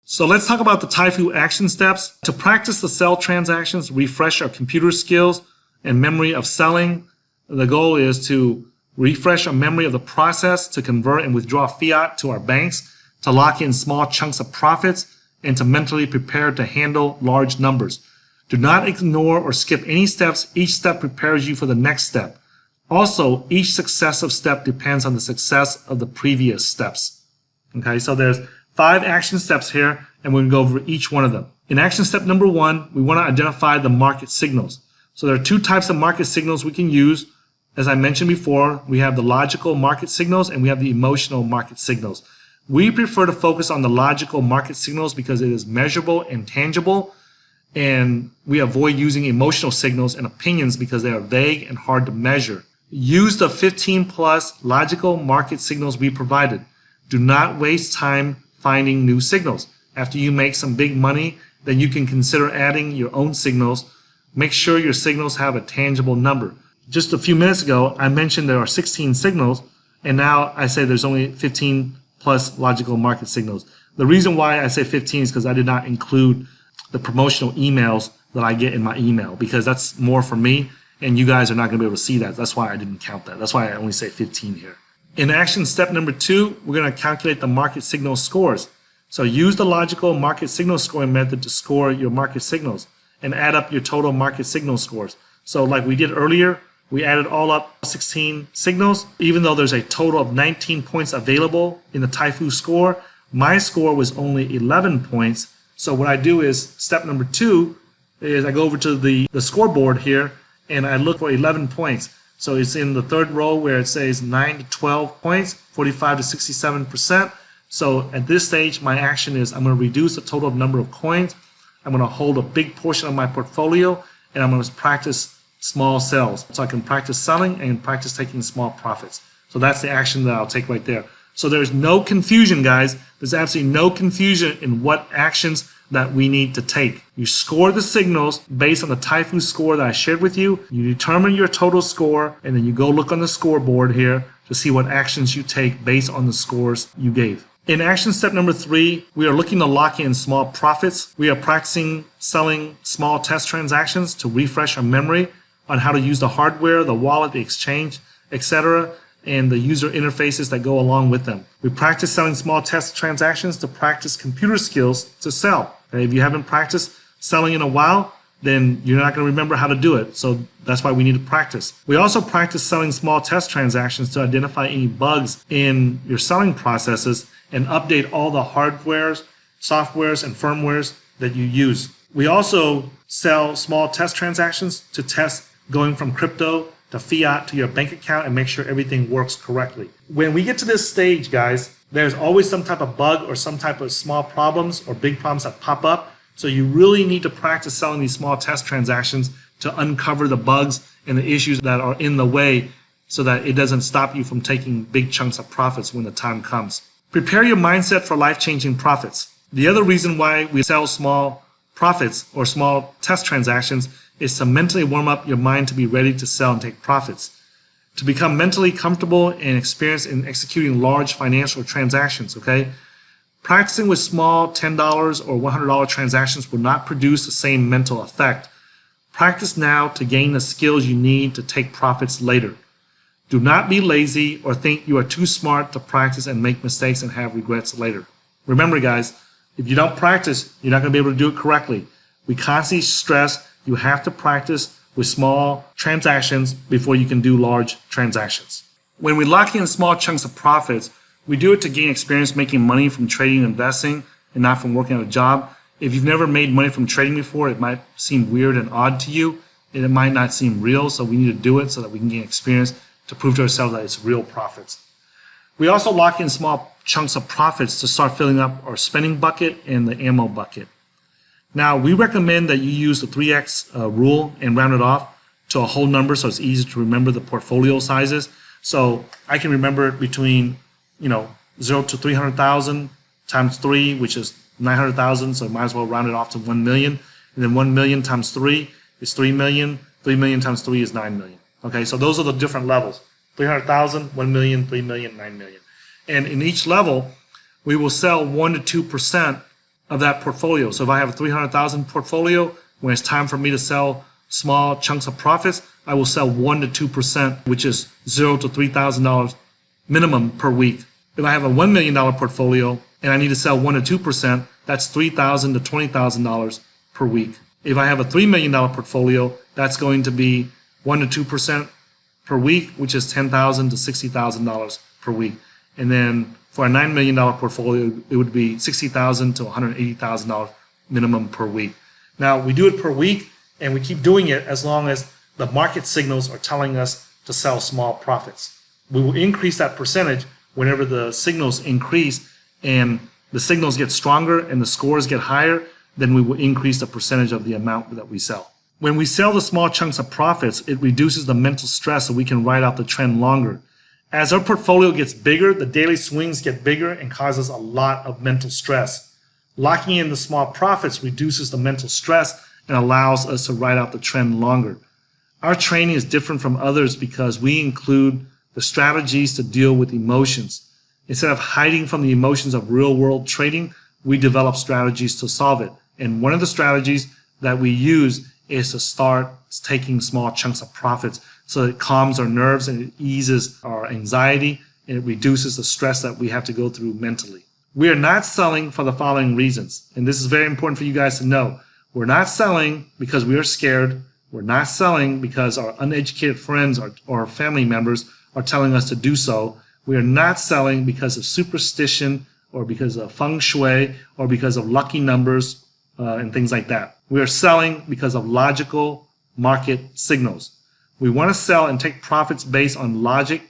So let's talk about the Taifu action steps. To practice the sell transactions, refresh our computer skills and memory of selling. The goal is to refresh our memory of the process to convert and withdraw fiat to our banks, to lock in small chunks of profits, and to mentally prepare to handle large numbers. Do not ignore or skip any steps. Each step prepares you for the next step. Also, each successive step depends on the success of the previous steps. Okay, so there's 5 action steps here, and we're going to go over each one of them. In action step number 1, we want to identify the market signals. So there are 2 types of market signals we can use. As I mentioned before, we have the logical market signals and we have the emotional market signals. We prefer to focus on the logical market signals because it is measurable and tangible, and we avoid using emotional signals and opinions because they are vague and hard to measure. Use the 15 plus logical market signals we provided. Do not waste time finding new signals. After you make some big money, then you can consider adding your own signals. Make sure your signals have a tangible number. Just a few minutes ago, I mentioned there are 16 signals, and now I say there's only 15 plus logical market signals. The reason why I say 15 is because I did not include the promotional emails that I get in my email, because that's more for me, and you guys are not going to be able to see that. That's why I didn't count that. That's why I only say 15 here. In action step number 2, we're going to calculate the market signal scores. So use the logical market signal scoring method to score your market signals and add up your total market signal scores. So like we did earlier, we added all up 16 signals. Even though there's a total of 19 points available in the Taifu score, my score was only 11 points. So what I do is, step number 2 is I go over to the scoreboard here and I look for 11 points. So it's in the 3rd row where it says 9 to 12 points, 45 to 67%. So at this stage, my action is I'm going to reduce the total number of coins. I'm going to hold a big portion of my portfolio, and I'm going to practice small sells. So I can practice selling and practice taking small profits. So that's the action that I'll take right there. So there's no confusion, guys. There's absolutely no confusion in what actions that we need to take. You score the signals based on the Taifu score that I shared with you. You determine your total score, and then you go look on the scoreboard here to see what actions you take based on the scores you gave. In action step number 3, we are looking to lock in small profits. We are practicing selling small test transactions to refresh our memory on how to use the hardware, the wallet, the exchange, etc., and the user interfaces that go along with them. We practice selling small test transactions to practice computer skills to sell. Okay? If you haven't practiced selling in a while, then you're not going to remember how to do it. So that's why we need to practice. We also practice selling small test transactions to identify any bugs in your selling processes and update all the hardwares, softwares, and firmwares that you use. We also sell small test transactions to test going from crypto to fiat to your bank account and make sure everything works correctly. When we get to this stage, guys, there's always some type of bug or some type of small problems or big problems that pop up. So you really need to practice selling these small test transactions to uncover the bugs and the issues that are in the way so that it doesn't stop you from taking big chunks of profits when the time comes. Prepare your mindset for life-changing profits. The other reason why we sell small profits or small test transactions is to mentally warm up your mind to be ready to sell and take profits. To become mentally comfortable and experienced in executing large financial transactions, okay? Practicing with small $10 or $100 transactions will not produce the same mental effect. Practice now to gain the skills you need to take profits later. Do not be lazy or think you are too smart to practice and make mistakes and have regrets later. Remember, guys, if you don't practice, you're not going to be able to do it correctly. We constantly stress you have to practice with small transactions before you can do large transactions. When we lock in small chunks of profits, we do it to gain experience making money from trading and investing and not from working at a job. If you've never made money from trading before, it might seem weird and odd to you, and it might not seem real, so we need to do it so that we can gain experience to prove to ourselves that it's real profits. We also lock in small chunks of profits to start filling up our spending bucket and the ammo bucket. Now, we recommend that you use the 3x rule and round it off to a whole number so it's easy to remember the portfolio sizes. So I can remember it between 0 to 300,000 times 3, which is 900,000, so I might as well round it off to 1 million. And then 1 million times 3 is 3 million. 3 million times 3 is 9 million. Okay, so those are the different levels. 300,000, 1 million, 3 million, 9 million. And in each level, we will sell 1 to 2% of that portfolio. So if I have a 300,000 portfolio, when it's time for me to sell small chunks of profits, I will sell 1 to 2%, which is $0 to $3,000 minimum per week. If I have a $1 million portfolio and I need to sell 1 to 2%, that's $3,000 to $20,000 per week. If I have a $3 million portfolio, that's going to be 1 to 2% per week, which is $10,000 to $60,000 per week. And then for a $9 million portfolio, it would be $60,000 to $180,000 minimum per week. Now, we do it per week, and we keep doing it as long as the market signals are telling us to sell small profits. We will increase that percentage whenever the signals increase and the signals get stronger and the scores get higher, then we will increase the percentage of the amount that we sell. When we sell the small chunks of profits, it reduces the mental stress so we can ride out the trend longer. As our portfolio gets bigger, the daily swings get bigger and causes a lot of mental stress. Locking in the small profits reduces the mental stress and allows us to ride out the trend longer. Our training is different from others because we include the strategies to deal with emotions. Instead of hiding from the emotions of real-world trading, we develop strategies to solve it. And one of the strategies that we use is to start taking small chunks of profits so it calms our nerves and it eases our anxiety and it reduces the stress that we have to go through mentally. We are not selling for the following reasons, and this is very important for you guys to know. We're not selling because we are scared. We're not selling because our uneducated friends or family members are telling us to do so. We are not selling because of superstition or because of feng shui or because of lucky numbers and things like that. We are selling because of logical market signals. We want to sell and take profits based on logic,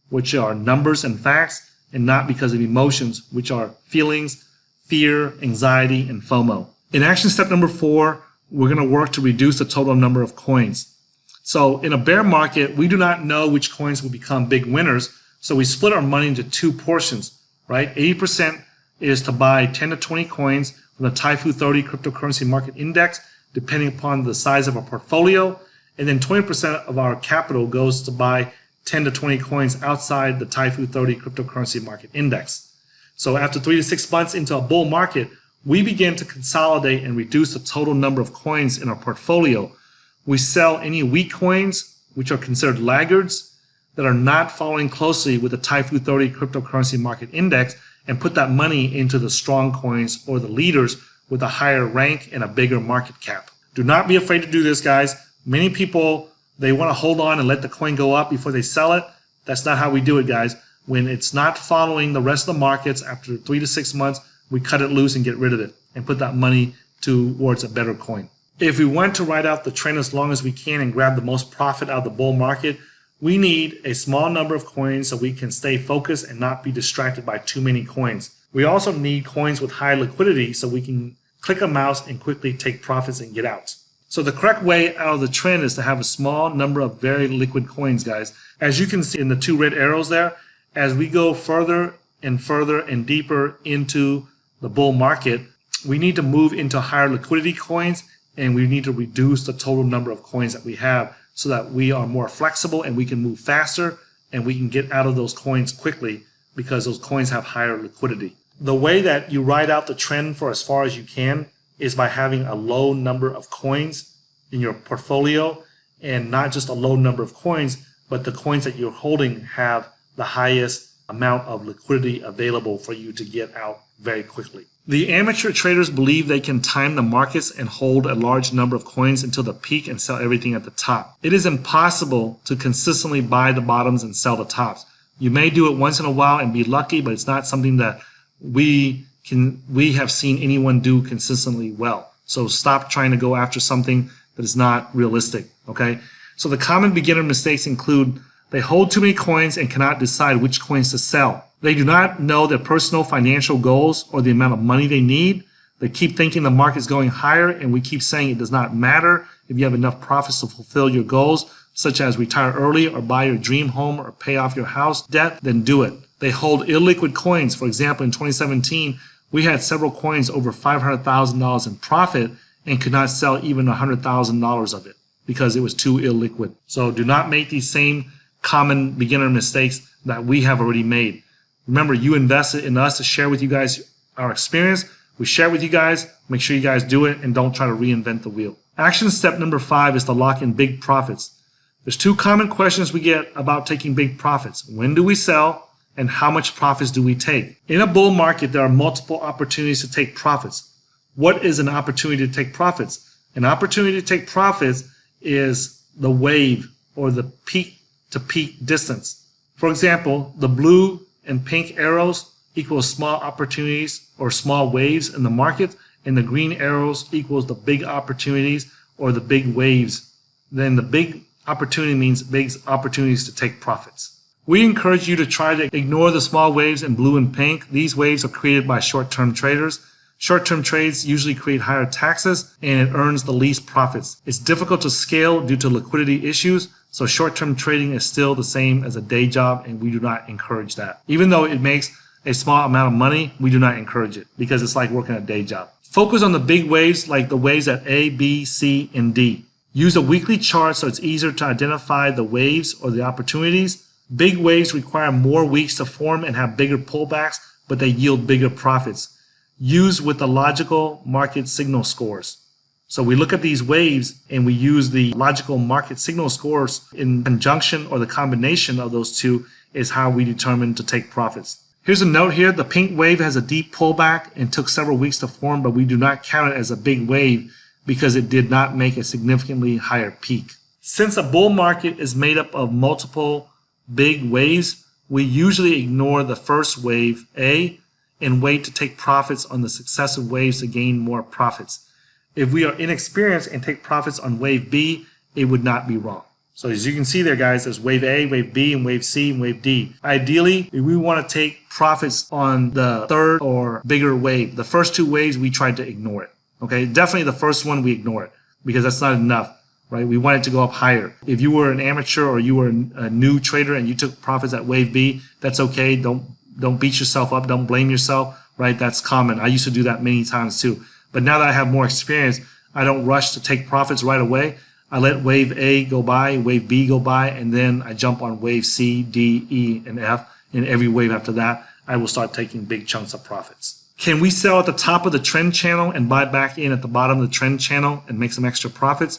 which are numbers and facts, and not because of emotions, which are feelings, fear, anxiety, and FOMO. In action step number 4, we're going to work to reduce the total number of coins. So in a bear market, we do not know which coins will become big winners, so we split our money into 2 portions, right? 80% is to buy 10 to 20 coins from the Taifu 30 cryptocurrency market index, depending upon the size of our portfolio, and then 20% of our capital goes to buy 10 to 20 coins outside the Taifu 30 cryptocurrency market index. So after 3 to 6 months into a bull market, we begin to consolidate and reduce the total number of coins in our portfolio. We sell any weak coins, which are considered laggards, that are not following closely with the Taifu 30 cryptocurrency market index, and put that money into the strong coins or the leaders with a higher rank and a bigger market cap. Do not be afraid to do this, guys. Many people, they want to hold on and let the coin go up before they sell it. That's not how we do it, guys. When it's not following the rest of the markets, after 3 to 6 months, we cut it loose and get rid of it and put that money towards a better coin. If we want to ride out the trend as long as we can and grab the most profit out of the bull market, we need a small number of coins so we can stay focused and not be distracted by too many coins. We also need coins with high liquidity so we can click a mouse and quickly take profits and get out. So the correct way out of the trend is to have a small number of very liquid coins, guys. As you can see in the 2 red arrows there, as we go further and deeper into the bull market, we need to move into higher liquidity coins, and we need to reduce the total number of coins that we have so that we are more flexible and we can move faster and we can get out of those coins quickly because those coins have higher liquidity. The way that you ride out the trend for as far as you can is by having a low number of coins in your portfolio, and not just a low number of coins, but the coins that you're holding have the highest amount of liquidity available for you to get out very quickly. The amateur traders believe they can time the markets and hold a large number of coins until the peak and sell everything at the top. It is impossible to consistently buy the bottoms and sell the tops. You may do it once in a while and be lucky, but it's not something that we have seen anyone do consistently well. So stop trying to go after something that is not realistic, okay? So the common beginner mistakes include they hold too many coins and cannot decide which coins to sell. They do not know their personal financial goals or the amount of money they need. They keep thinking the market is going higher, and we keep saying it does not matter if you have enough profits to fulfill your goals, such as retire early or buy your dream home or pay off your house debt, then do it. They hold illiquid coins. For example, in 2017, we had several coins over $500,000 in profit and could not sell even $100,000 of it because it was too illiquid. So do not make these same common beginner mistakes that we have already made. Remember, you invested in us to share with you guys our experience. We share it with you guys. Make sure you guys do it and don't try to reinvent the wheel. Action step number 5 is to lock in big profits. There's 2 common questions we get about taking big profits. When do we sell and how much profits do we take? In a bull market, there are multiple opportunities to take profits. What is an opportunity to take profits? An opportunity to take profits is the wave or the peak to peak distance. For example, the blue and pink arrows equals small opportunities or small waves in the market, and the green arrows equals the big opportunities or the big waves. Then the big opportunity means big opportunities to take profits. We encourage you to try to ignore the small waves in blue and pink. These waves are created by short-term traders. Short-term trades usually create higher taxes and it earns the least profits. It's difficult to scale due to liquidity issues, so short-term trading is still the same as a day job and we do not encourage that. Even though it makes a small amount of money, we do not encourage it because it's like working a day job. Focus on the big waves like the waves at A, B, C, and D. Use a weekly chart so it's easier to identify the waves or the opportunities. Big waves require more weeks to form and have bigger pullbacks, but they yield bigger profits. Use with the logical market signal scores. So we look at these waves and we use the logical market signal scores in conjunction, or the combination of those two is how we determine to take profits. Here's a note here. The pink wave has a deep pullback and took several weeks to form, but we do not count it as a big wave because it did not make a significantly higher peak. Since a bull market is made up of multiple big waves, we usually ignore the first wave, A, and wait to take profits on the successive waves to gain more profits. If we are inexperienced and take profits on wave B, it would not be wrong. So as you can see there, guys, there's wave A, wave B, and wave C, and wave D. Ideally, we want to take profits on the third or bigger wave. The first 2 waves, we tried to ignore it. Okay, definitely the first one, we ignore it because that's not enough, right? We want it to go up higher. If you were an amateur or you were a new trader and you took profits at wave B, that's okay. Don't beat yourself up. Don't blame yourself, right? That's common. I used to do that many times too. But now that I have more experience, I don't rush to take profits right away. I let wave A go by, wave B go by, and then I jump on wave C, D, E, and F. And every wave after that, I will start taking big chunks of profits. Can we sell at the top of the trend channel and buy back in at the bottom of the trend channel and make some extra profits?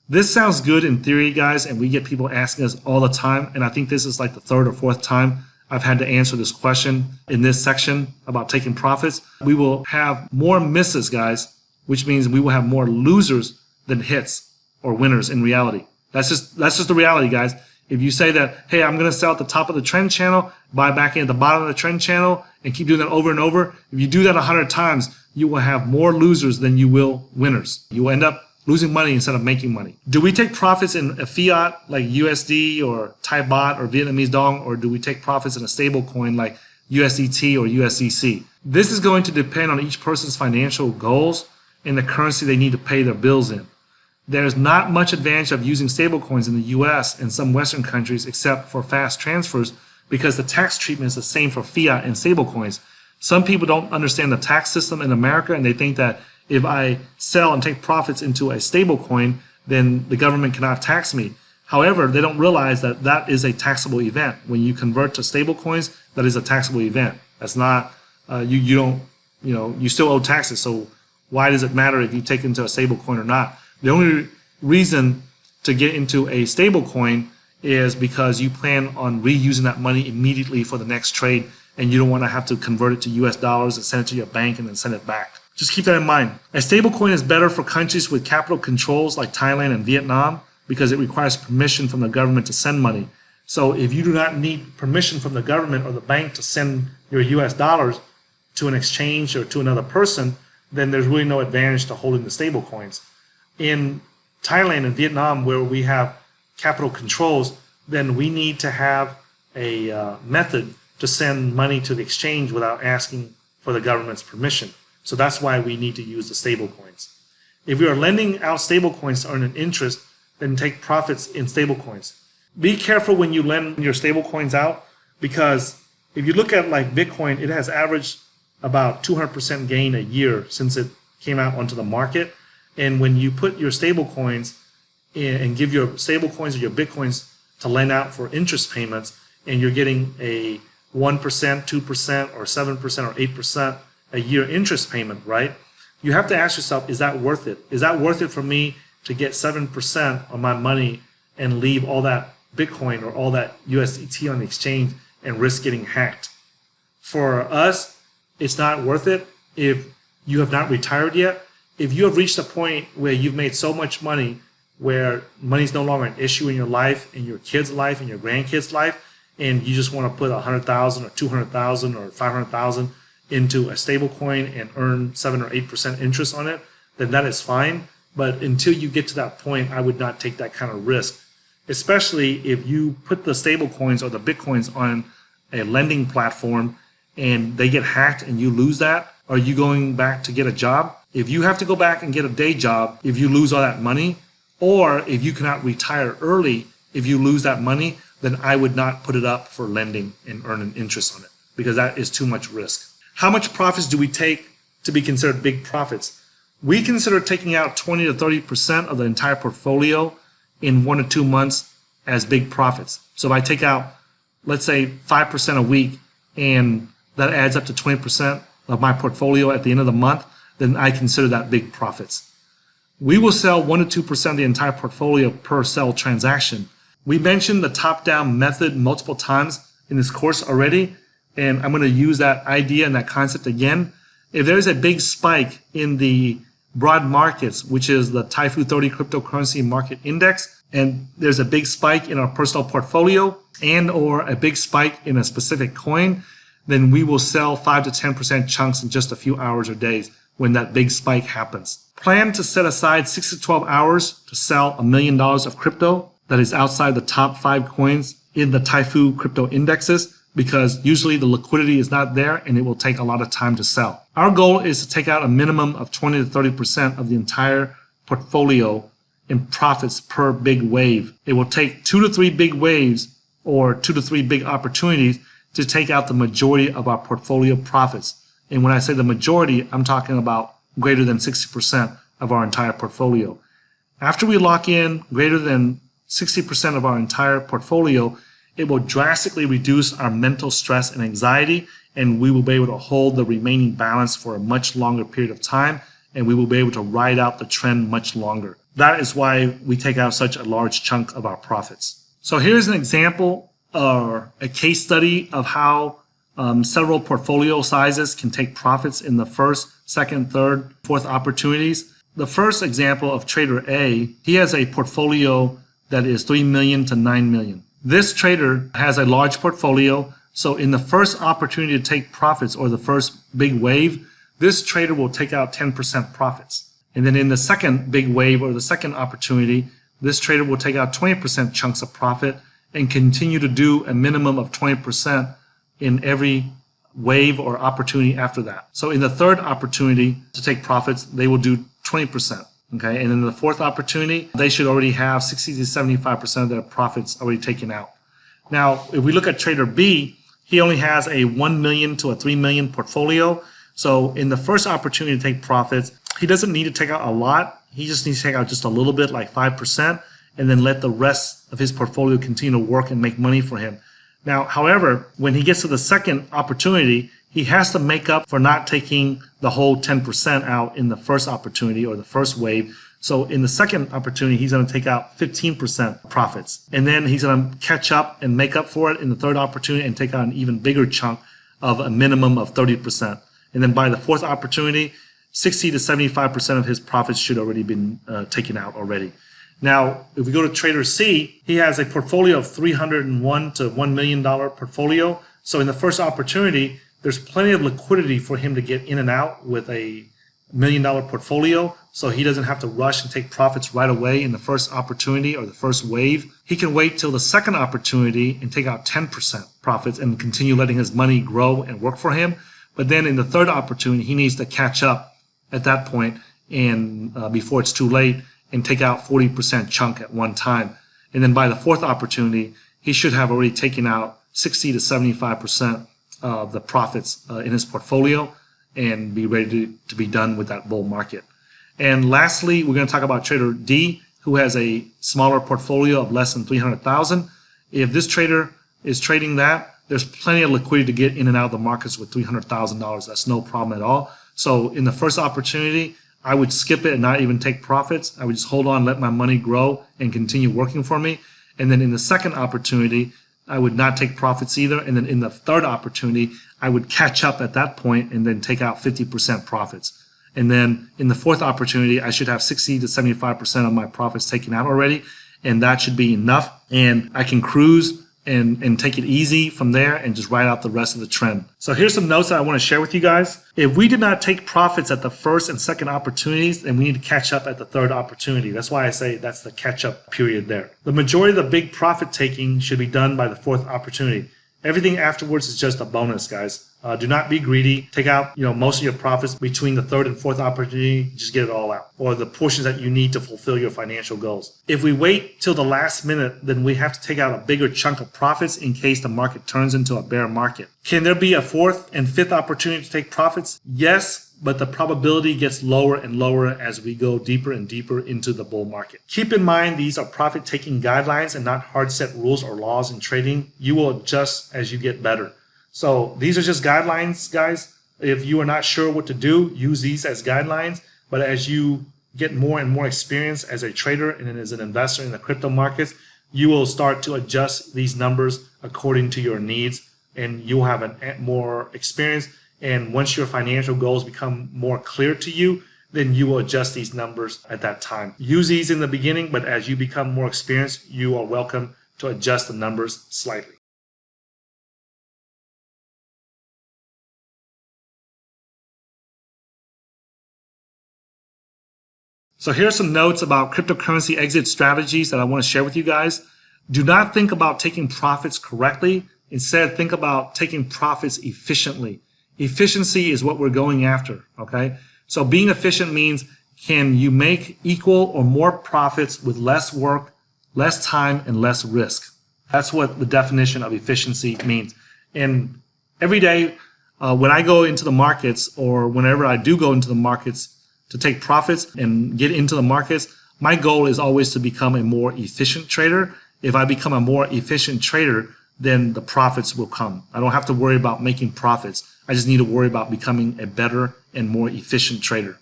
This sounds good in theory, guys, and we get people asking us all the time. And I think this is like the 3rd or 4th time I've had to answer this question in this section about taking profits. We will have more misses, guys, which means we will have more losers than hits or winners in reality. That's just the reality, guys. If you say that, hey, I'm going to sell at the top of the trend channel, buy back in at the bottom of the trend channel, and keep doing that over and over, if you do that 100 times, you will have more losers than you will winners. You will end up losing money instead of making money. Do we take profits in a fiat like USD or Thai baht or Vietnamese dong, or do we take profits in a stable coin like USDT or USDC? This is going to depend on each person's financial goals and the currency they need to pay their bills in. There's not much advantage of using stablecoins in the US and some Western countries except for fast transfers because the tax treatment is the same for fiat and stablecoins. Some people don't understand the tax system in America and they think that if I sell and take profits into a stablecoin, then the government cannot tax me. However, they don't realize that that is a taxable event. When you convert to stablecoins, that is a taxable event. That's not, you still owe taxes. So why does it matter if you take into a stablecoin or not? The only reason to get into a stable coin is because you plan on reusing that money immediately for the next trade and you don't want to have to convert it to US dollars and send it to your bank and then send it back. Just keep that in mind. A stable coin is better for countries with capital controls like Thailand and Vietnam because it requires permission from the government to send money. So if you do not need permission from the government or the bank to send your US dollars to an exchange or to another person, then there's really no advantage to holding the stable coins. In Thailand and Vietnam, where we have capital controls, then we need to have a method to send money to the exchange without asking for the government's permission. So that's why we need to use the stable coins. If we are lending out stable coins to earn an interest, then take profits in stable coins. Be careful when you lend your stable coins out because if you look at like Bitcoin, it has averaged about 200% gain a year since it came out onto the market. And when you put your stable coins in and give your stable coins or your Bitcoins to lend out for interest payments, and you're getting a 1%, 2%, or 7% or 8% a year interest payment, right? You have to ask yourself, is that worth it? Is that worth it for me to get 7% on my money and leave all that Bitcoin or all that USDT on the exchange and risk getting hacked? For us, it's not worth it if you have not retired yet. If you have reached a point where you've made so much money where money's no longer an issue in your life, in your kids' life, in your grandkids' life, and you just want to put 100,000 or 200,000 or 500,000 into a stable coin and earn 7 or 8% interest on it, then that is fine. But until you get to that point, I would not take that kind of risk, especially if you put the stable coins or the Bitcoins on a lending platform and they get hacked and you lose that. Are you going back to get a job? If you have to go back and get a day job, if you lose all that money, or if you cannot retire early, if you lose that money, then I would not put it up for lending and earn an interest on it, because that is too much risk. How much profits do we take to be considered big profits? We consider taking out 20 to 30% of the entire portfolio in 1 to 2 months as big profits. So if I take out, let's say 5% a week, and that adds up to 20% of my portfolio at the end of the month, then I consider that big profits. We will sell 1 to 2% of the entire portfolio per sell transaction. We mentioned the top-down method multiple times in this course already, and I'm going to use that idea and that concept again. If there's a big spike in the broad markets, which is the Taifu 30 cryptocurrency market index, and there's a big spike in our personal portfolio and or a big spike in a specific coin, then we will sell 5 to 10% chunks in just a few hours or days when that big spike happens. Plan to set aside 6 to 12 hours to sell $1 million of crypto that is outside the top 5 coins in the Taifu crypto indexes, because usually the liquidity is not there and it will take a lot of time to sell. Our goal is to take out a minimum of 20 to 30% of the entire portfolio in profits per big wave. It will take 2 to 3 big waves or 2 to 3 big opportunities to take out the majority of our portfolio profits. And when I say the majority, I'm talking about greater than 60% of our entire portfolio. After we lock in greater than 60% of our entire portfolio, it will drastically reduce our mental stress and anxiety, and we will be able to hold the remaining balance for a much longer period of time, and we will be able to ride out the trend much longer. That is why we take out such a large chunk of our profits. So here's an example or a case study of how several portfolio sizes can take profits in the first, second, third, fourth opportunities. The first example of trader A, he has a portfolio that is 3 million to 9 million. This trader has a large portfolio, so in the first opportunity to take profits or the first big wave, this trader will take out 10% profits. And then in the second big wave or the second opportunity, this trader will take out 20% chunks of profit and continue to do a minimum of 20% in every wave or opportunity after that. So in the third opportunity to take profits, they will do 20%. Okay, and in the fourth opportunity, they should already have 60 to 75% of their profits already taken out. Now, if we look at trader B, he only has a 1 million to a 3 million portfolio. So in the first opportunity to take profits, he doesn't need to take out a lot. He just needs to take out just a little bit, like 5%, and then let the rest of his portfolio continue to work and make money for him. Now, however, when he gets to the second opportunity, he has to make up for not taking the whole 10% out in the first opportunity or the first wave. So in the second opportunity, he's going to take out 15% profits. And then he's going to catch up and make up for it in the third opportunity and take out an even bigger chunk of a minimum of 30%. And then by the fourth opportunity, 60 to 75% of his profits should already been taken out already. Now, if we go to trader C, he has a portfolio of $301 to $1 million portfolio. So in the first opportunity, there's plenty of liquidity for him to get in and out with a $1 million portfolio. So he doesn't have to rush and take profits right away in the first opportunity or the first wave. He can wait till the second opportunity and take out 10% profits and continue letting his money grow and work for him. But then in the third opportunity, he needs to catch up at that point and before it's too late, and take out 40% chunk at one time. And then by the fourth opportunity, he should have already taken out 60 to 75% of the profits in his portfolio and be ready to be done with that bull market. And lastly, we're going to talk about trader D, who has a smaller portfolio of less than 300,000. If this trader is trading that, there's plenty of liquidity to get in and out of the markets with $300,000. That's no problem at all. So in the first opportunity, I would skip it and not even take profits. I would just hold on, let my money grow and continue working for me. And then in the second opportunity, I would not take profits either. And then in the third opportunity, I would catch up at that point and then take out 50% profits. And then in the fourth opportunity, I should have 60 to 75% of my profits taken out already. And that should be enough. And I can cruise and take it easy from there and just ride out the rest of the trend. So here's some notes that I want to share with you guys. If we did not take profits at the first and second opportunities, then we need to catch up at the third opportunity. That's why I say that's the catch-up period there. The majority of the big profit taking should be done by the fourth opportunity. Everything afterwards is just a bonus, guys. Do not be greedy. Take out, most of your profits between the third and fourth opportunity. Just get it all out, or the portions that you need to fulfill your financial goals. If we wait till the last minute, then we have to take out a bigger chunk of profits in case the market turns into a bear market. Can there be a fourth and fifth opportunity to take profits? Yes, but the probability gets lower and lower as we go deeper and deeper into the bull market. Keep in mind, these are profit-taking guidelines and not hard set rules or laws in trading. You will adjust as you get better. So these are just guidelines, guys. If you are not sure what to do, use these as guidelines. But as you get more and more experience as a trader and as an investor in the crypto markets, you will start to adjust these numbers according to your needs, and you'll have more experience. And once your financial goals become more clear to you, then you will adjust these numbers at that time. Use these in the beginning, but as you become more experienced, you are welcome to adjust the numbers slightly. So here are some notes about cryptocurrency exit strategies that I want to share with you guys. Do not think about taking profits correctly. Instead, think about taking profits efficiently. Efficiency is what we're going after, okay? So being efficient means, can you make equal or more profits with less work, less time, and less risk? That's what the definition of efficiency means. And every day when I go into the markets, or whenever I do go into the markets to take profits and get into the markets, my goal is always to become a more efficient trader. If I become a more efficient trader, then the profits will come. I don't have to worry about making profits. I just need to worry about becoming a better and more efficient trader.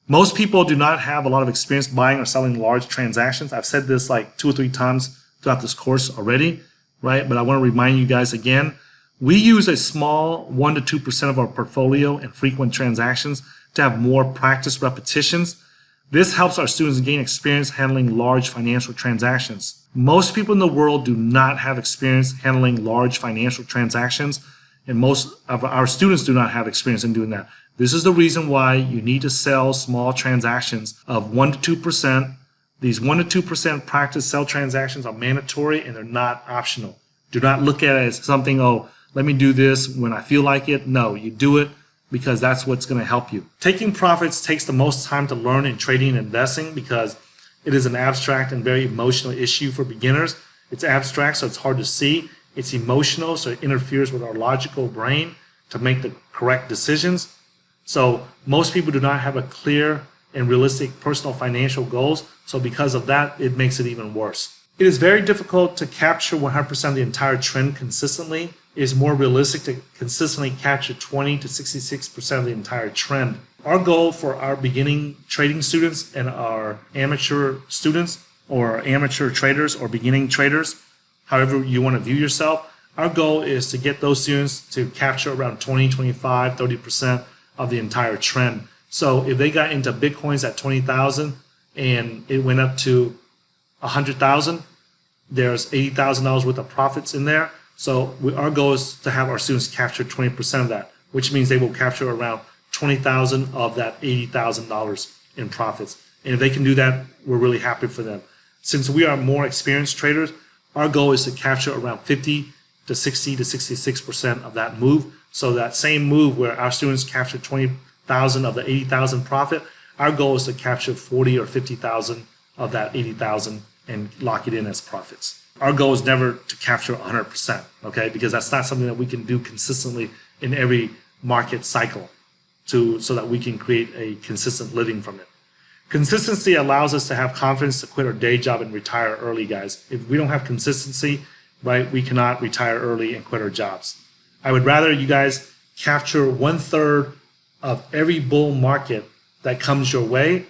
Most people do not have a lot of experience buying or selling large transactions. I've said this like 2 or 3 times throughout this course already, right? But I want to remind you guys again, we use a small 1 to 2% of our portfolio and frequent transactions to have more practice repetitions. This helps our students gain experience handling large financial transactions. Most people in the world do not have experience handling large financial transactions, and most of our students do not have experience in doing that. This is the reason why you need to sell small transactions of 1 to 2%. These 1 to 2% practice sell transactions are mandatory and they're not optional. Do not look at it as something, oh, let me do this when I feel like it. No, you do it because that's what's going to help you. Taking profits takes the most time to learn in trading and investing because it is an abstract and very emotional issue for beginners. It's abstract, so it's hard to see. It's emotional, so it interferes with our logical brain to make the correct decisions. So most people do not have a clear and realistic personal financial goals. So because of that, it makes it even worse. It is very difficult to capture 100% of the entire trend consistently. It is more realistic to consistently capture 20 to 66% of the entire trend. Our goal for our beginning trading students and our amateur students, or amateur traders or beginning traders, however you want to view yourself, our goal is to get those students to capture around 20, 25, 30% of the entire trend. So if they got into Bitcoins at 20,000 and it went up to 100,000, there's $80,000 worth of profits in there. So our goal is to have our students capture 20% of that, which means they will capture around 20,000 of that $80,000 in profits. And if they can do that, we're really happy for them. Since we are more experienced traders, our goal is to capture around 50 to 60 to 66% of that move. So that same move where our students capture 20,000 of the 80,000 profit, our goal is to capture 40 or 50,000 of that 80,000 and lock it in as profits. Our goal is never to capture 100%, okay? Because that's not something that we can do consistently in every market cycle so that we can create a consistent living from it. Consistency allows us to have confidence to quit our day job and retire early, guys. If we don't have consistency, right? We cannot retire early and quit our jobs. I would rather you guys capture 1/3 of every bull market that comes your way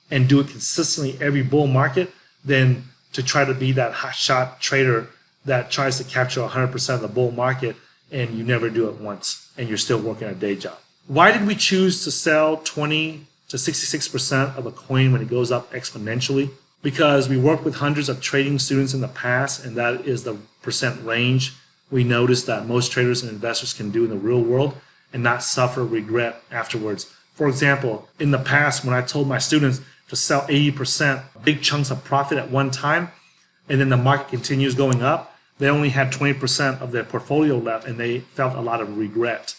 and do it consistently every bull market than to try to be that hotshot trader that tries to capture 100% of the bull market and you never do it once and you're still working a day job. Why did we choose to sell 20 to 66% of a coin when it goes up exponentially? Because we worked with hundreds of trading students in the past, and that is the percent range we noticed that most traders and investors can do in the real world and not suffer regret afterwards. For example, in the past, when I told my students to sell 80%, big chunks of profit at one time, and then the market continues going up, they only had 20% of their portfolio left, and they felt a lot of regret,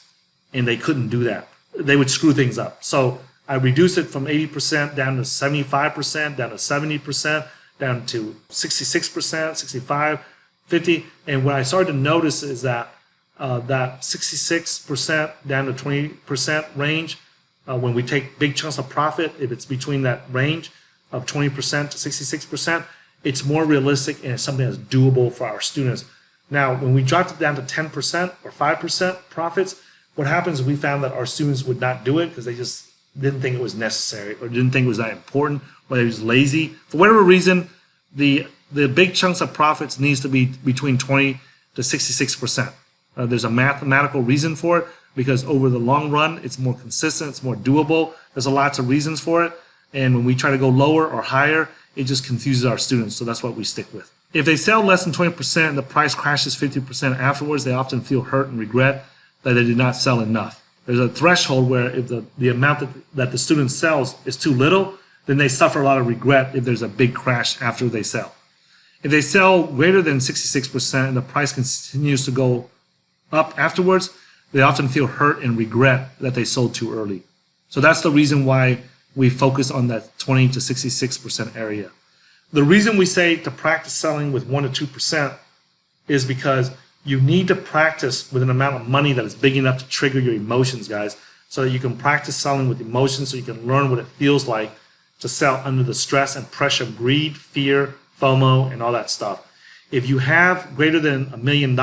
and they couldn't do that. They would screw things up. So I reduced it from 80% down to 75%, down to 70%, down to 66%, 65, 50. And what I started to notice is that that 66% down to 20% range, when we take big chunks of profit, if it's between that range of 20% to 66%, it's more realistic and it's something that's doable for our students. Now, when we dropped it down to 10% or 5% profits, what happens is we found that our students would not do it because they just didn't think it was necessary or didn't think it was that important, or they was lazy. For whatever reason, the big chunks of profits needs to be between 20 to 66%. There's a mathematical reason for it because over the long run, it's more consistent, it's more doable. There's lots of reasons for it. And when we try to go lower or higher, it just confuses our students. So that's what we stick with. If they sell less than 20% and the price crashes 50% afterwards, they often feel hurt and regret that they did not sell enough. There's a threshold where if the amount that the student sells is too little, then they suffer a lot of regret if there's a big crash after they sell. If they sell greater than 66% and the price continues to go up afterwards, they often feel hurt and regret that they sold too early. So that's the reason why we focus on that 20 to 66% area. The reason we say to practice selling with 1 to 2% is because you need to practice with an amount of money that is big enough to trigger your emotions, guys, so that you can practice selling with emotions, so you can learn what it feels like to sell under the stress and pressure of greed, fear, FOMO, and all that stuff. If you have greater than $1 million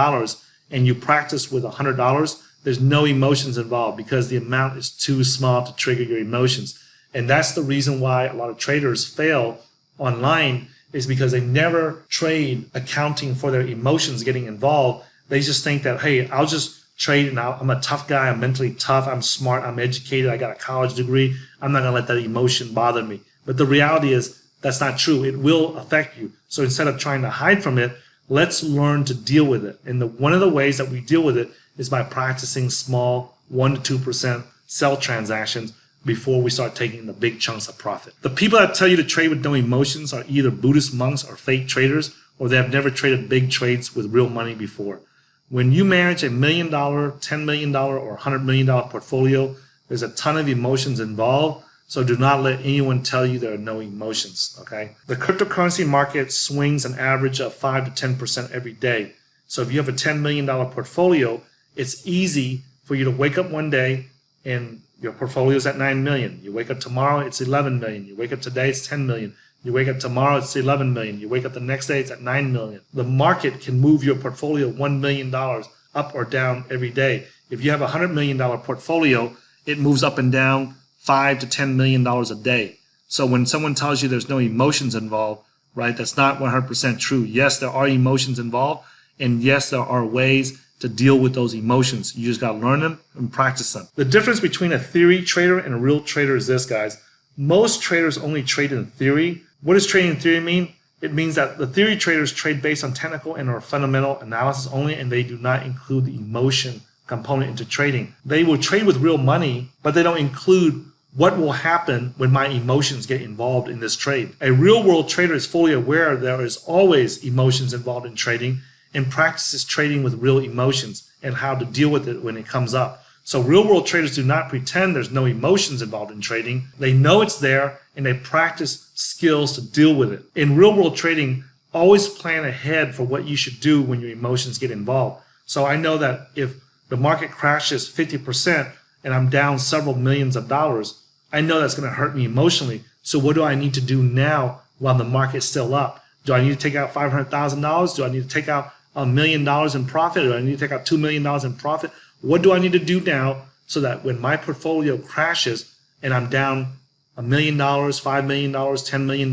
and you practice with $100, there's no emotions involved because the amount is too small to trigger your emotions. And that's the reason why a lot of traders fail online, is because they never trade accounting for their emotions getting involved. They just think that, hey, I'll just trade and I'm a tough guy, I'm mentally tough, I'm smart, I'm educated, I got a college degree, I'm not gonna let that emotion bother me. But the reality is that's not true. It will affect you. So instead of trying to hide from it, let's learn to deal with it. And one of the ways that we deal with it is by practicing small 1 to 2% sell transactions before we start taking the big chunks of profit. The people that tell you to trade with no emotions are either Buddhist monks or fake traders, or they have never traded big trades with real money before. When you manage $1 million, $10 million, or $100 million portfolio, there's a ton of emotions involved. So do not let anyone tell you there are no emotions, okay? The cryptocurrency market swings an average of 5 to 10% every day. So if you have a $10 million portfolio, it's easy for you to wake up one day and your portfolio is at 9 million. You wake up tomorrow, it's 11 million. You wake up today, it's 10 million. You wake up tomorrow, it's 11 million. You wake up the next day, it's at 9 million. The market can move your portfolio $1 million up or down every day. If you have a $100 million portfolio, it moves up and down $5 to $10 million a day. So when someone tells you there's no emotions involved, right, that's not 100% true. Yes, there are emotions involved, and yes, there are ways to deal with those emotions. You just got to learn them and practice them. The difference between a theory trader and a real trader is this, guys. Most traders only trade in theory. What does trading in theory mean? It means that the theory traders trade based on technical and or fundamental analysis only, and they do not include the emotion component into trading. They will trade with real money, but they don't include what will happen when my emotions get involved in this trade. A real world trader is fully aware there is always emotions involved in trading and practices trading with real emotions and how to deal with it when it comes up. So real world traders do not pretend there's no emotions involved in trading. They know it's there and they practice skills to deal with it. In real world trading, always plan ahead for what you should do when your emotions get involved. So I know that if the market crashes 50% and I'm down several millions of dollars, I know that's going to hurt me emotionally. So what do I need to do now while the market's still up? Do I need to take out $500,000? Do I need to take out $1 million in profit, or I need to take out $2 million in profit. What do I need to do now so that when my portfolio crashes and I'm down $1 million, $5 million, $10 million,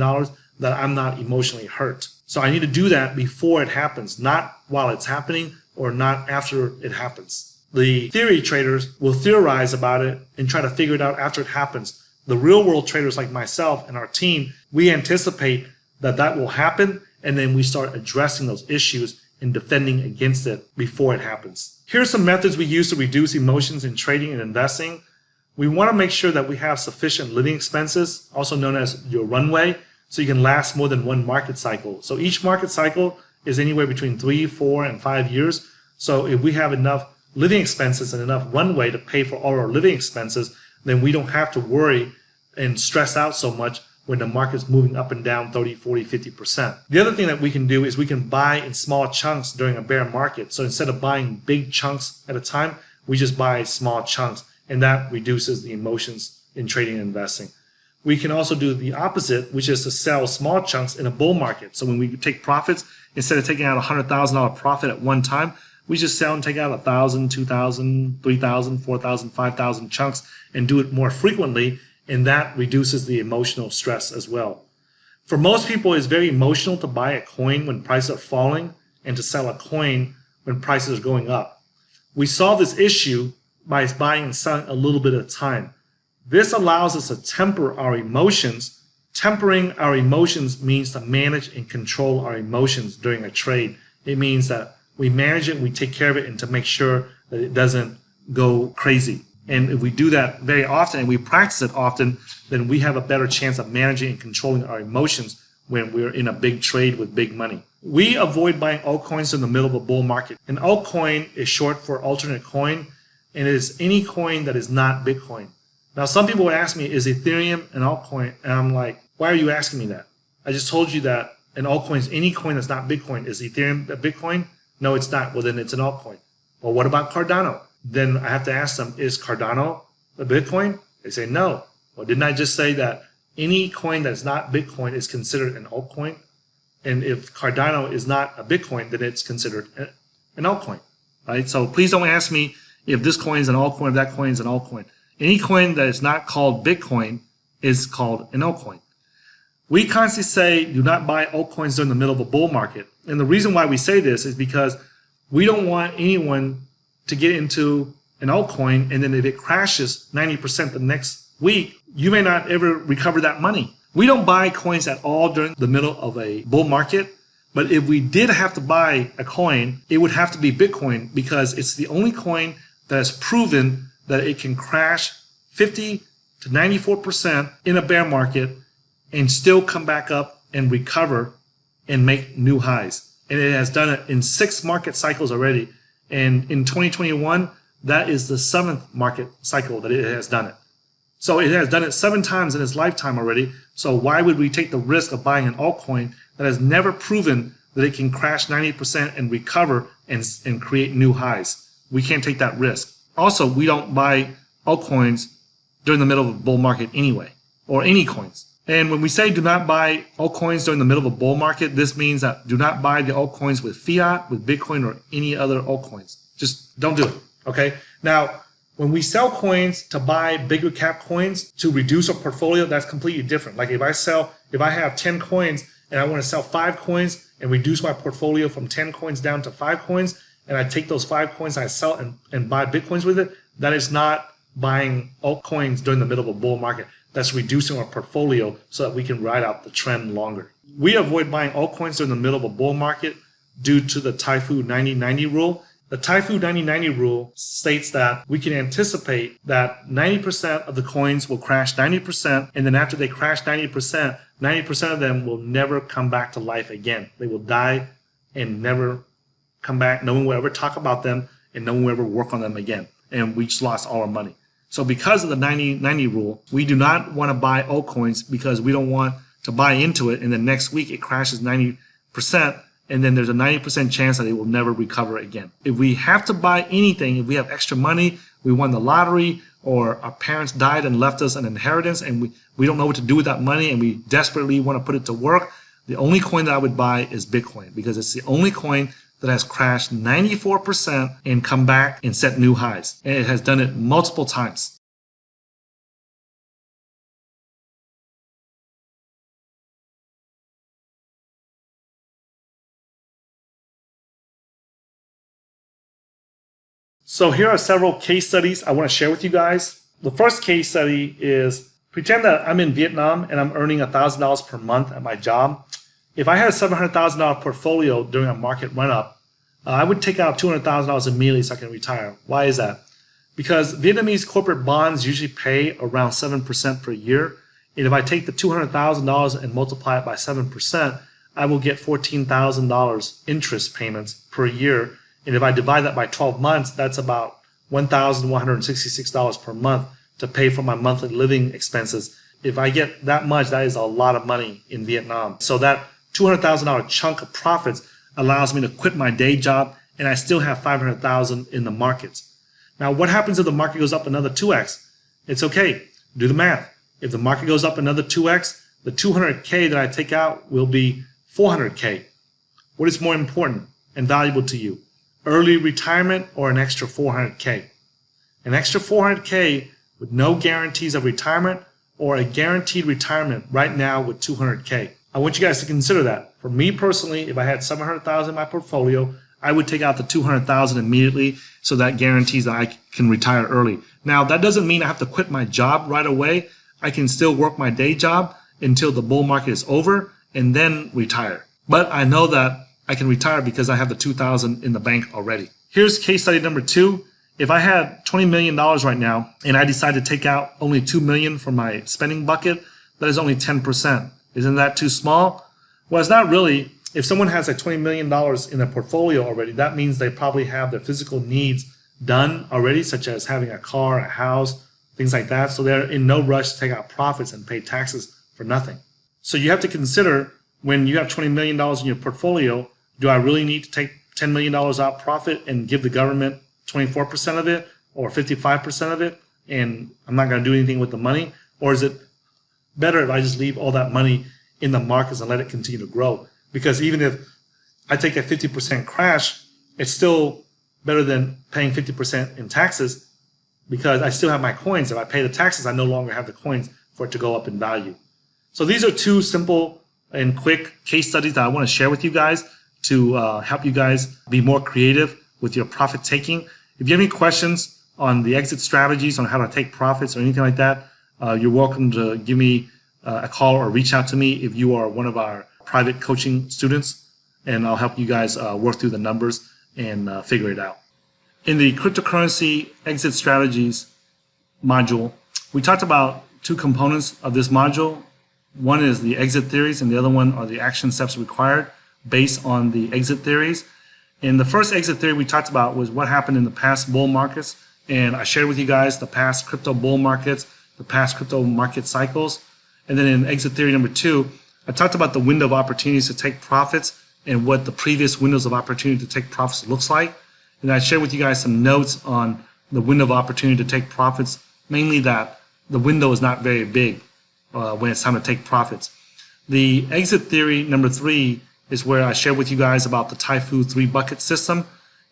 that I'm not emotionally hurt? So I need to do that before it happens, not while it's happening or not after it happens. The theory traders will theorize about it and try to figure it out after it happens. The real world traders like myself and our team, we anticipate that that will happen, and then we start addressing those issues and defending against it before it happens. Here are some methods we use to reduce emotions in trading and investing. We want to make sure that we have sufficient living expenses, also known as your runway, so you can last more than one market cycle. So each market cycle is anywhere between 3, 4, and 5 years. So if we have enough living expenses and enough runway to pay for all our living expenses, then we don't have to worry and stress out so much when the market's moving up and down 30, 40, 50%. The other thing that we can do is we can buy in small chunks during a bear market. So instead of buying big chunks at a time, we just buy small chunks, and that reduces the emotions in trading and investing. We can also do the opposite, which is to sell small chunks in a bull market. So when we take profits, instead of taking out a $100,000 profit at one time, we just sell and take out 1,000, 2,000, 3,000, 4,000, 5,000 chunks and do it more frequently, and that reduces the emotional stress as well. For most people, it's very emotional to buy a coin when prices are falling and to sell a coin when prices are going up. We solve this issue by buying and selling a little bit at a time. This allows us to temper our emotions. Tempering our emotions means to manage and control our emotions during a trade. It means that we manage it, we take care of it, and to make sure that it doesn't go crazy. And if we do that very often and we practice it often, then we have a better chance of managing and controlling our emotions when we're in a big trade with big money. We avoid buying altcoins in the middle of a bull market. An altcoin is short for alternate coin, and it is any coin that is not Bitcoin. Now, some people would ask me, is Ethereum an altcoin? And I'm like, why are you asking me that? I just told you that an altcoin is any coin that's not Bitcoin. Is Ethereum a Bitcoin? No, it's not. Well, then it's an altcoin. Well, what about Cardano? Then I have to ask them, is Cardano a Bitcoin? They say no. Well, didn't I just say that any coin that's not Bitcoin is considered an altcoin? And if Cardano is not a Bitcoin, then it's considered an altcoin, right? So please don't ask me if this coin is an altcoin, if that coin is an altcoin. Any coin that is not called Bitcoin is called an altcoin. We constantly say do not buy altcoins during the middle of a bull market. And the reason why we say this is because we don't want anyone to get into an altcoin, and then if it crashes 90% the next week, you may not ever recover that money. We don't buy coins at all during the middle of a bull market, but if we did have to buy a coin, it would have to be Bitcoin, because it's the only coin that has proven that it can crash 50 to 94% in a bear market and still come back up and recover and make new highs. And it has done it in 6 market cycles already. And in 2021, that is the 7th market cycle that it has done it. So it has done it 7 times in its lifetime already. So why would we take the risk of buying an altcoin that has never proven that it can crash 90% and recover and create new highs? We can't take that risk. Also, we don't buy altcoins during the middle of a bull market anyway, or any coins. And when we say do not buy altcoins during the middle of a bull market, this means that do not buy the altcoins with fiat, with Bitcoin, or any other altcoins. Just don't do it, okay? Now, when we sell coins to buy bigger cap coins to reduce our portfolio, that's completely different. Like if I have 10 coins and I want to sell 5 coins and reduce my portfolio from 10 coins down to 5 coins, and I take those 5 coins and I sell and buy Bitcoins with it, that is not buying altcoins during the middle of a bull market. That's reducing our portfolio so that we can ride out the trend longer. We avoid buying altcoins during the middle of a bull market due to the Taifu 90-90 rule. The Taifu 90-90 rule states that we can anticipate that 90% of the coins will crash 90%, and then after they crash 90%, 90% of them will never come back to life again. They will die and never come back. No one will ever talk about them, and no one will ever work on them again. And we just lost all our money. So because of the 90-90 rule, we do not want to buy altcoins because we don't want to buy into it and then next week it crashes 90% and then there's a 90% chance that it will never recover again. If we have to buy anything, if we have extra money, we won the lottery, or our parents died and left us an inheritance and we don't know what to do with that money and we desperately want to put it to work, the only coin that I would buy is Bitcoin, because it's the only coin that has crashed 94% and come back and set new highs. And it has done it multiple times. So here are several case studies I want to share with you guys. The first case study is, pretend that I'm in Vietnam and I'm earning $1,000 per month at my job. If I had a $700,000 portfolio during a market run-up, I would take out $200,000 immediately so I can retire. Why is that? Because Vietnamese corporate bonds usually pay around 7% per year. And if I take the $200,000 and multiply it by 7%, I will get $14,000 interest payments per year. And if I divide that by 12 months, that's about $1,166 per month to pay for my monthly living expenses. If I get that much, that is a lot of money in Vietnam. So that $200,000 chunk of profits allows me to quit my day job, and I still have $500,000 in the markets. Now, what happens if the market goes up another 2x? It's okay. Do the math. If the market goes up another 2x, the $200K that I take out will be $400K. What is more important and valuable to you? Early retirement or an extra $400K? An extra $400K with no guarantees of retirement, or a guaranteed retirement right now with $200K. I want you guys to consider that. For me personally, if I had $700,000 in my portfolio, I would take out the $200,000 immediately, so that guarantees that I can retire early. Now, that doesn't mean I have to quit my job right away. I can still work my day job until the bull market is over and then retire. But I know that I can retire because I have the $2,000 in the bank already. Here's case study number 2. If I had $20 million right now and I decide to take out only $2 million from my spending bucket, that is only 10%. Isn't that too small? Well, it's not really. If someone has like $20 million in their portfolio already, that means they probably have their physical needs done already, such as having a car, a house, things like that. So they're in no rush to take out profits and pay taxes for nothing. So you have to consider, when you have $20 million in your portfolio, do I really need to take $10 million out profit and give the government 24% of it or 55% of it, and I'm not going to do anything with the money? Or is it better if I just leave all that money in the markets and let it continue to grow? Because even if I take a 50% crash, it's still better than paying 50% in taxes, because I still have my coins. If I pay the taxes, I no longer have the coins for it to go up in value. So these are 2 simple and quick case studies that I want to share with you guys to help you guys be more creative with your profit taking. If you have any questions on the exit strategies, on how to take profits or anything like that, you're welcome to give me a call or reach out to me if you are one of our private coaching students, and I'll help you guys work through the numbers and figure it out. In the cryptocurrency exit strategies module, we talked about 2 components of this module. One is the exit theories, and the other one are the action steps required based on the exit theories. And the first exit theory we talked about was what happened in the past bull markets, and I shared with you guys the past crypto bull markets, the past crypto market cycles. And then in exit theory number 2, I talked about the window of opportunities to take profits and what the previous windows of opportunity to take profits looks like. And I shared with you guys some notes on the window of opportunity to take profits, mainly that the window is not very big when it's time to take profits. The exit theory number 3 is where I shared with you guys about the Taifu 3-bucket system.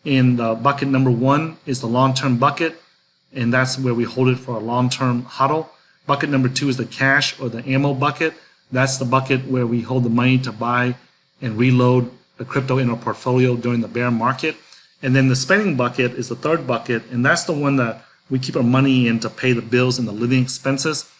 And bucket number 1 is the long-term bucket, and that's where we hold it for a long-term hodl. Bucket number 2 is the cash or the ammo bucket. That's the bucket where we hold the money to buy and reload the crypto in our portfolio during the bear market. And then the spending bucket is the 3rd bucket, and that's the one that we keep our money in to pay the bills and the living expenses.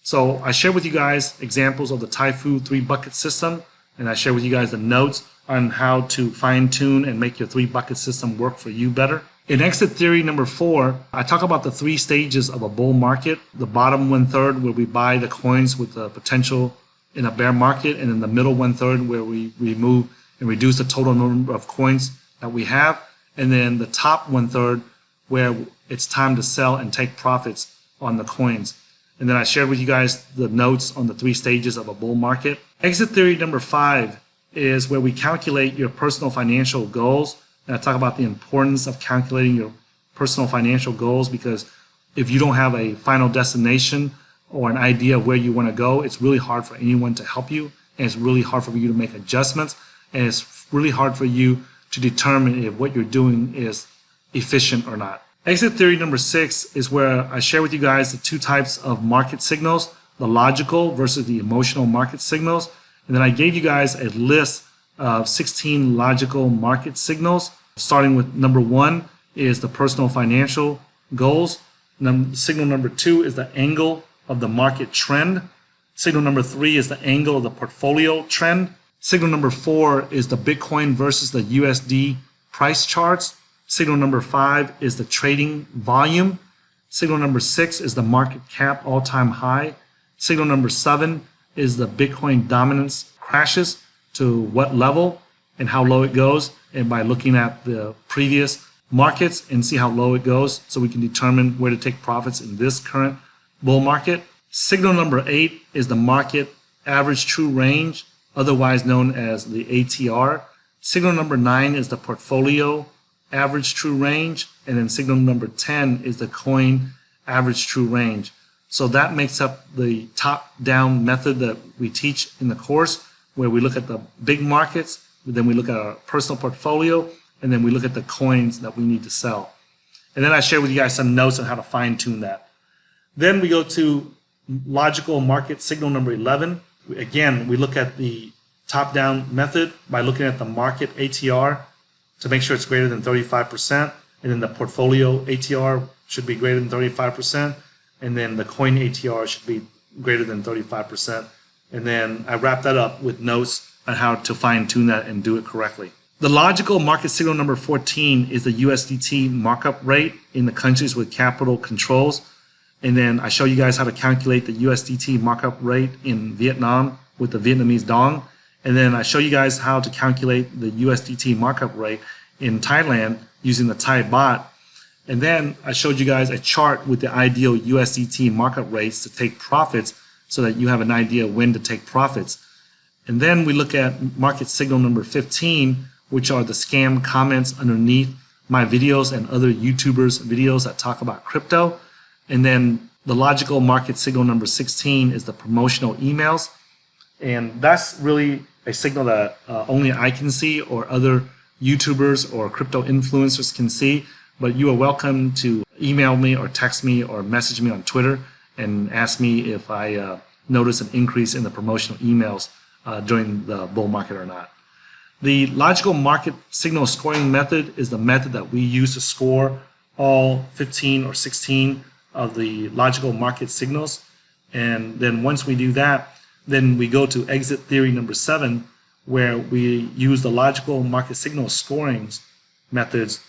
So I shared with you guys examples of the Taifu 3-bucket system, and I shared with you guys the notes on how to fine-tune and make your 3-bucket system work for you better. In exit theory number 4, I talk about the 3 stages of a bull market. The bottom 1/3 where we buy the coins with the potential in a bear market, and in the middle 1/3 where we remove and reduce the total number of coins that we have, and then the top 1/3 where it's time to sell and take profits on the coins. And then I shared with you guys the notes on the 3 stages of a bull market. Exit theory number 5 is where we calculate your personal financial goals. And I talk about the importance of calculating your personal financial goals, because if you don't have a final destination or an idea of where you want to go, it's really hard for anyone to help you, and it's really hard for you to make adjustments, and it's really hard for you to determine if what you're doing is efficient or not. Exit theory number 6 is where I share with you guys the two types of market signals, the logical versus the emotional market signals. And then I gave you guys a list of 16 logical market signals, starting with number 1 is the personal financial goals. Signal number 2 is the angle of the market trend. Signal number 3 is the angle of the portfolio trend. Signal number 4 is the Bitcoin versus the USD price charts. Signal number 5 is the trading volume. Signal number 6 is the market cap all-time high. Signal number 7 is the Bitcoin dominance crashes to what level and how low it goes, and by looking at the previous markets and see how low it goes so we can determine where to take profits in this current bull market. Signal number 8 is the market average true range, otherwise known as the ATR. Signal number 9 is the portfolio average true range, and then signal number 10 is the coin average true range. So that makes up the top-down method that we teach in the course, where we look at the big markets, then we look at our personal portfolio, and then we look at the coins that we need to sell. And then I share with you guys some notes on how to fine-tune that. Then we go to logical market signal number 11. Again, we look at the top-down method by looking at the market ATR to make sure it's greater than 35%, and then the portfolio ATR should be greater than 35%, and then the coin ATR should be greater than 35%. And then I wrap that up with notes on how to fine-tune that and do it correctly. The logical market signal number 14 is the USDT markup rate in the countries with capital controls. And then I show you guys how to calculate the USDT markup rate in Vietnam with the Vietnamese dong. And then I show you guys how to calculate the USDT markup rate in Thailand using the Thai baht. And then I showed you guys a chart with the ideal USDT markup rates to take profits so that you have an idea when to take profits. And then we look at market signal number 15, which are the scam comments underneath my videos and other YouTubers' videos that talk about crypto. And then the logical market signal number 16 is the promotional emails. And that's really a signal that only I can see or other YouTubers or crypto influencers can see. But you are welcome to email me or text me or message me on Twitter and ask me if I notice an increase in the promotional emails during the bull market or not. The logical market signal scoring method is the method that we use to score all 15 or 16 of the logical market signals. And then once we do that, then we go to exit theory number 7, where we use the logical market signal scoring methods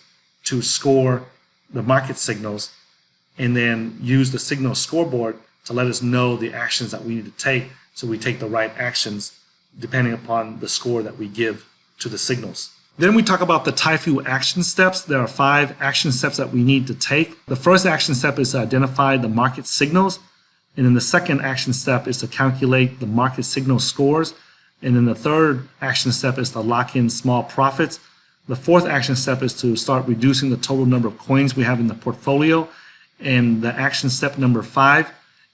to score the market signals, and then use the signal scoreboard to let us know the actions that we need to take, so we take the right actions depending upon the score that we give to the signals. Then we talk about the Taifu action steps. There are 5 action steps that we need to take. The first action step is to identify the market signals. And then the second action step is to calculate the market signal scores. And then the third action step is to lock in small profits. The fourth action step is to start reducing the total number of coins we have in the portfolio. And the action step number 5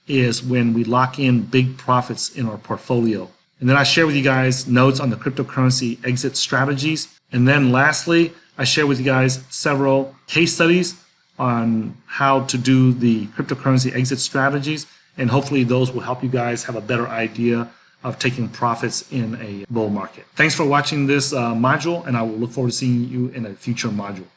is when we lock in big profits in our portfolio. And then I share with you guys notes on the cryptocurrency exit strategies. And then lastly, I share with you guys several case studies on how to do the cryptocurrency exit strategies. And hopefully those will help you guys have a better idea of taking profits in a bull market. Thanks for watching this module, and I will look forward to seeing you in a future module.